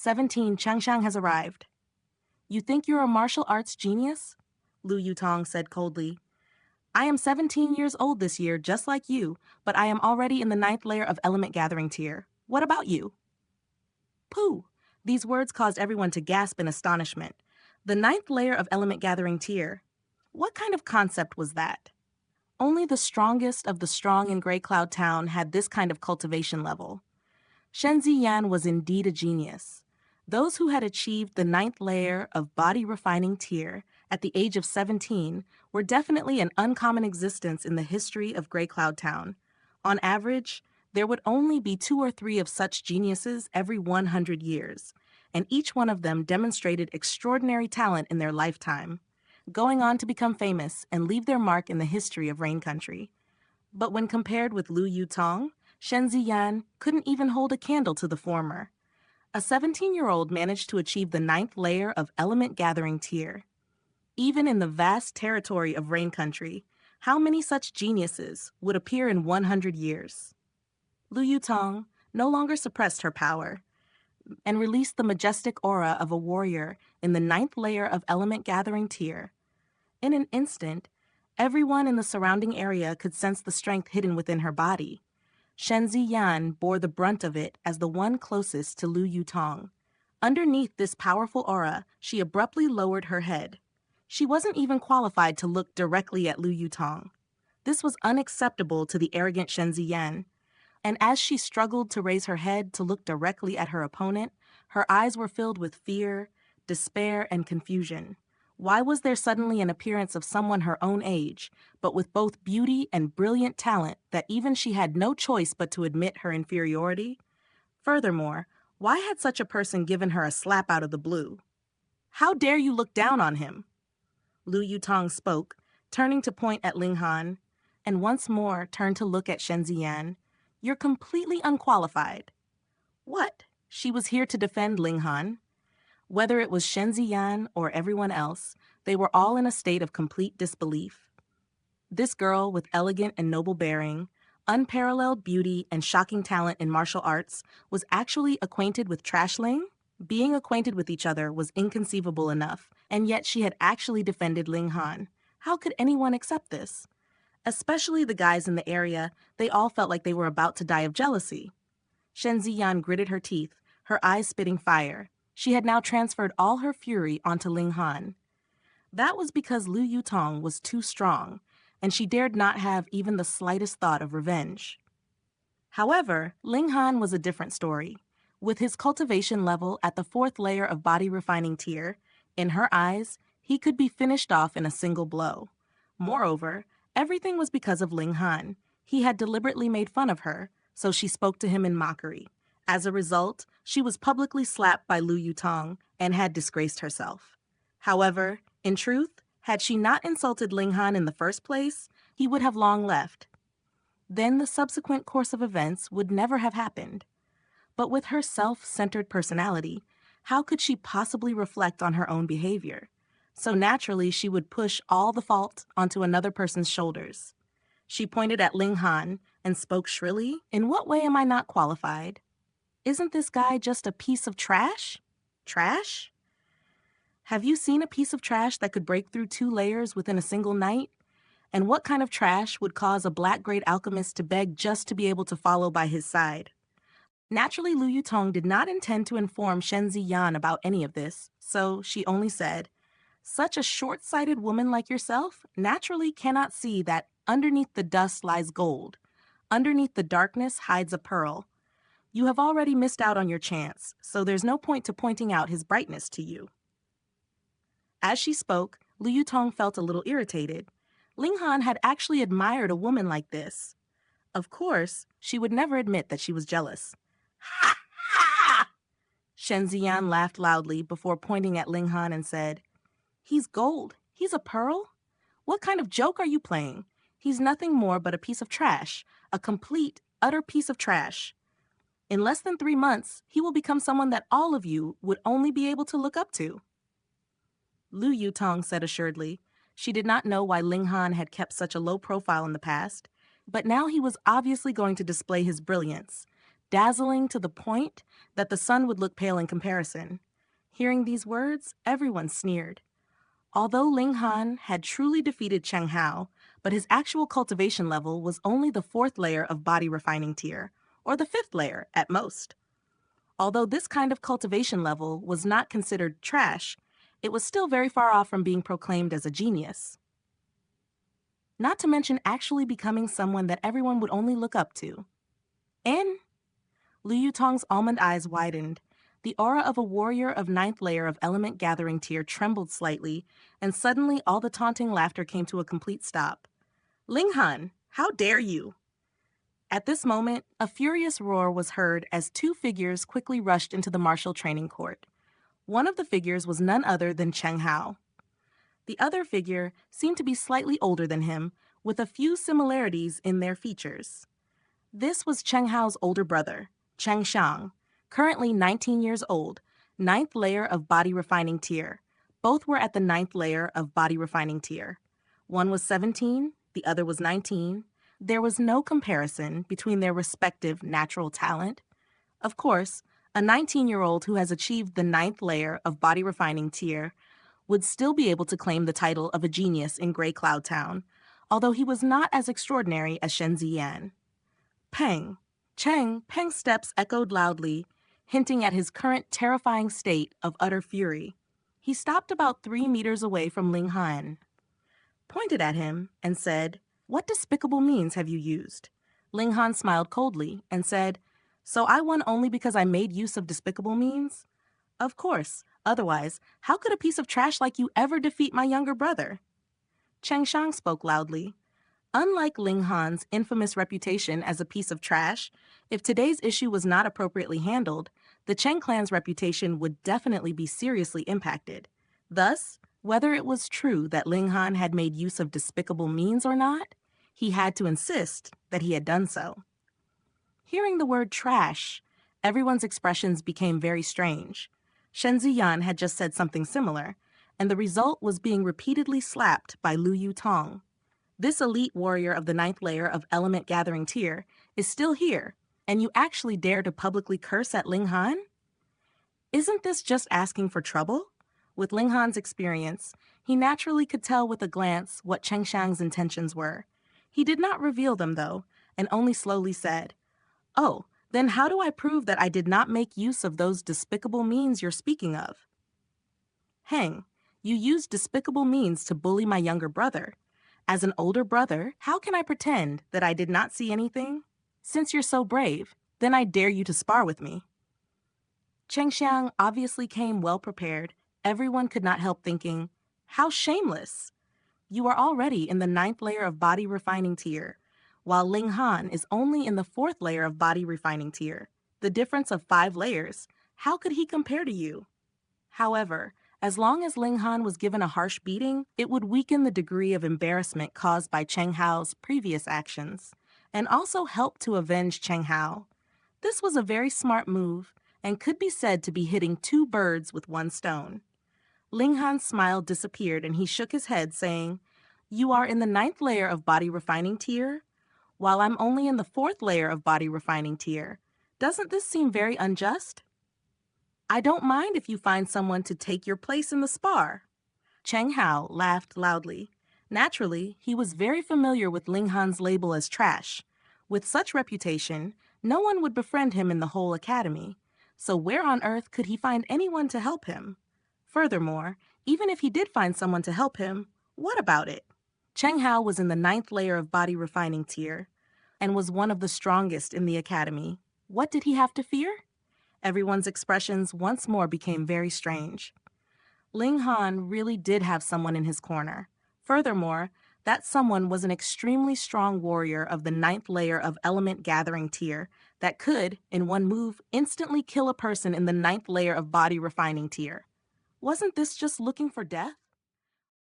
17, Changshang has arrived. You think you're a martial arts genius? Lu Yutong said coldly. I am 17 years old this year, just like you, but I am already in the 9th layer of element gathering tier. What about you? Pooh! These words caused everyone to gasp in astonishment. The 9th layer of element gathering tier? What kind of concept was that? Only the strongest of the strong in Grey Cloud Town had this kind of cultivation level. Shen Ziyan was indeed a genius. Those who had achieved the 9th layer of body refining tier at the age of 17 were definitely an uncommon existence in the history of Grey Cloud Town. On average, there would only be 2 or 3 of such geniuses every 100 years, and each one of them demonstrated extraordinary talent in their lifetime, going on to become famous and leave their mark in the history of Rain Country. But when compared with Lu Yutong, Shen Ziyan couldn't even hold a candle to the former. A 17-year-old managed to achieve the 9th layer of element gathering tier. Even in the vast territory of Rain Country, how many such geniuses would appear in 100 years? Lu Yutong no longer suppressed her power and released the majestic aura of a warrior in the 9th layer of element gathering tier. In an instant, everyone in the surrounding area could sense the strength hidden within her body. Shen Ziyan bore the brunt of it as the one closest to Lu Yutong. Underneath this powerful aura, she abruptly lowered her head. She wasn't even qualified to look directly at Lu Yutong. This was unacceptable to the arrogant Shen Ziyan. And as she struggled to raise her head to look directly at her opponent, her eyes were filled with fear, despair, and confusion. Why was there suddenly an appearance of someone her own age, but with both beauty and brilliant talent that even she had no choice but to admit her inferiority? Furthermore, why had such a person given her a slap out of the blue? How dare you look down on him? Lu Yutong spoke, turning to point at Ling Han, and once more turned to look at Shen Ziyan. You're completely unqualified. What? She was here to defend Ling Han. Whether it was Shen Ziyan or everyone else, they were all in a state of complete disbelief. This girl with elegant and noble bearing, unparalleled beauty, and shocking talent in martial arts was actually acquainted with Trash Ling? Being acquainted with each other was inconceivable enough, and yet she had actually defended Ling Han. How could anyone accept this? Especially the guys in the area, they all felt like they were about to die of jealousy. Shen Ziyan gritted her teeth, her eyes spitting fire. She had now transferred all her fury onto Ling Han. That was because Lu Yutong was too strong, and she dared not have even the slightest thought of revenge. However, Ling Han was a different story. With his cultivation level at the 4th layer of body refining tier, in her eyes, he could be finished off in a single blow. Moreover, everything was because of Ling Han. He had deliberately made fun of her, so she spoke to him in mockery. As a result, she was publicly slapped by Lu Yutong and had disgraced herself. However, in truth, had she not insulted Ling Han in the first place, he would have long left. Then the subsequent course of events would never have happened. But with her self-centered personality, how could she possibly reflect on her own behavior? So naturally, she would push all the fault onto another person's shoulders. She pointed at Ling Han and spoke shrilly. In what way am I not qualified? Isn't this guy just a piece of trash? Trash? Have you seen a piece of trash that could break through 2 layers within a single night? And what kind of trash would cause a black-grade alchemist to beg just to be able to follow by his side? Naturally, Lu Yutong did not intend to inform Shen Ziyan about any of this, so she only said, such a short-sighted woman like yourself naturally cannot see that underneath the dust lies gold. Underneath the darkness hides a pearl. You have already missed out on your chance, so there's no point to pointing out his brightness to you. As she spoke, Lu Yutong felt a little irritated. Ling Han had actually admired a woman like this. Of course, she would never admit that she was jealous. Ha ha! Shen Ziyan laughed loudly before pointing at Ling Han and said, He's gold. He's a pearl? What kind of joke are you playing? He's nothing more but a piece of trash, a complete, utter piece of trash. In less than 3 months, he will become someone that all of you would only be able to look up to. Lu Yutong said assuredly. She did not know why Ling Han had kept such a low profile in the past, but now he was obviously going to display his brilliance. dazzling to the point that the sun would look pale in comparison. Hearing these words, everyone sneered. Although Ling Han had truly defeated Cheng Hao, but his actual cultivation level was only the 4th layer of body refining tier, or the 5th layer at most. Although this kind of cultivation level was not considered trash, it was still very far off from being proclaimed as a genius. Not to mention actually becoming someone that everyone would only look up to. And Lu Yutong's almond eyes widened. The aura of a warrior of 9th layer of element gathering tier trembled slightly, and suddenly all the taunting laughter came to a complete stop. Ling Han, how dare you! At this moment, a furious roar was heard as 2 figures quickly rushed into the martial training court. One of the figures was none other than Cheng Hao. The other figure seemed to be slightly older than him, with a few similarities in their features. This was Cheng Hao's older brother, Cheng Xiang, currently 19 years old, 9th layer of body refining tier. Both were at the 9th layer of body refining tier. One was 17, the other was 19. There was no comparison between their respective natural talent. Of course, a 19-year-old who has achieved the 9th layer of body refining tier would still be able to claim the title of a genius in Gray Cloud Town, although he was not as extraordinary as Shen Ziyan. Peng. Peng's steps echoed loudly, hinting at his current terrifying state of utter fury. He stopped about 3 meters away from Ling Han, pointed at him, and said, "What despicable means have you used?" Ling Han smiled coldly and said, "So I won only because I made use of despicable means? Of course, otherwise, how could a piece of trash like you ever defeat my younger brother?" Cheng Shang spoke loudly. Unlike Ling Han's infamous reputation as a piece of trash, if today's issue was not appropriately handled, the Cheng clan's reputation would definitely be seriously impacted. Thus, whether it was true that Ling Han had made use of despicable means or not, he had to insist that he had done so. Hearing the word trash, everyone's expressions became very strange. Shen Ziyan had just said something similar, and the result was being repeatedly slapped by Lu Yutong. This elite warrior of the 9th layer of element gathering tier is still here, and you actually dare to publicly curse at Ling Han? Isn't this just asking for trouble? With Ling Han's experience, he naturally could tell with a glance what Cheng Shang's intentions were. He did not reveal them, though, and only slowly said, "Oh, then how do I prove that I did not make use of those despicable means you're speaking of?" "Heng, you used despicable means to bully my younger brother. As an older brother, how can I pretend that I did not see anything? Since you're so brave, then I dare you to spar with me." Cheng Xiang obviously came well prepared. Everyone could not help thinking, how shameless! You are already in the 9th layer of body refining tier, while Ling Han is only in the 4th layer of body refining tier. The difference of 5 layers, how could he compare to you? However, as long as Ling Han was given a harsh beating, it would weaken the degree of embarrassment caused by Cheng Hao's previous actions, and also help to avenge Cheng Hao. This was a very smart move, and could be said to be hitting 2 birds with 1 stone. Ling Han's smile disappeared and he shook his head, saying, "You are in the 9th layer of body refining tier, while I'm only in the 4th layer of body refining tier. Doesn't this seem very unjust? I don't mind if you find someone to take your place in the spar." Cheng Hao laughed loudly. Naturally, he was very familiar with Ling Han's label as trash. With such reputation, no one would befriend him in the whole academy. So where on earth could he find anyone to help him? Furthermore, even if he did find someone to help him, what about it? Cheng Hao was in the 9th layer of body refining tier and was one of the strongest in the academy. What did he have to fear? Everyone's expressions once more became very strange. Ling Han really did have someone in his corner. Furthermore, that someone was an extremely strong warrior of the 9th layer of element gathering tier that could, in one move, instantly kill a person in the 9th layer of body refining tier. Wasn't this just looking for death?